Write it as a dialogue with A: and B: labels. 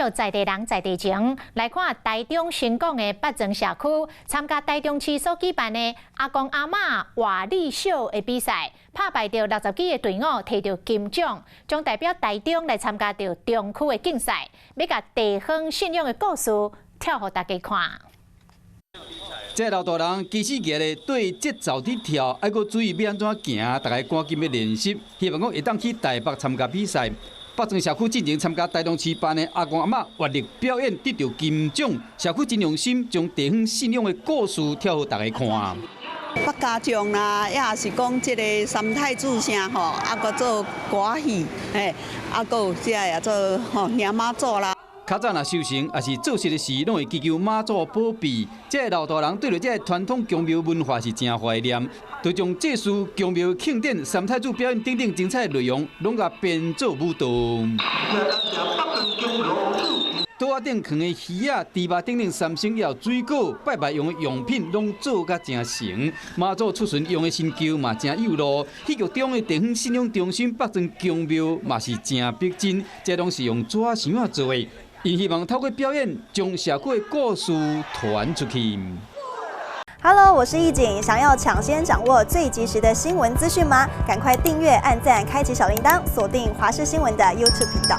A: 就在地人在地情来看台中新港的北庄社区参加台中市所举办的阿公阿嬷活力秀的比赛，拍败着60几个队伍，摕到金奖，将代表台中来参加着中区的竞赛，要甲地方信仰的故事跳互大家看。
B: 这老大人其实热的对节奏伫跳，还阁注意要安怎行，大家赶紧要练习，希望讲会当去台北参加比赛。北庄社区进前参加台中市办的阿公阿嬷活力表演，得到金奖。社区真用心，将地方信仰的故事跳互大家看。
C: 北家将啦，也是讲这个三太子声吼，啊，阁做歌戏，啊，阁有这也做娘妈祖啦。
B: 较早若修行，也是做事的时，拢会祈求妈祖保庇。这老大人对着这传统宫庙文化是真怀念，就将这事宫庙庆典、三太子表演等等精彩内容，拢甲编做舞蹈。桌仔顶放的鱼仔、猪肉等等三牲药、水果、拜拜用的用品，拢做甲真成。妈祖出巡用的神轿嘛真有路。戏剧中的地方信仰中心北庄宫庙嘛是真逼真，这拢是用纸箱仔做的。 因希望透过表演，将社区的故事传出去。
D: Hello， 我是易景，想要抢先掌握最及时的新闻资讯吗？赶快订阅、按赞、开启小铃铛，锁定华视新闻的 YouTube 频道。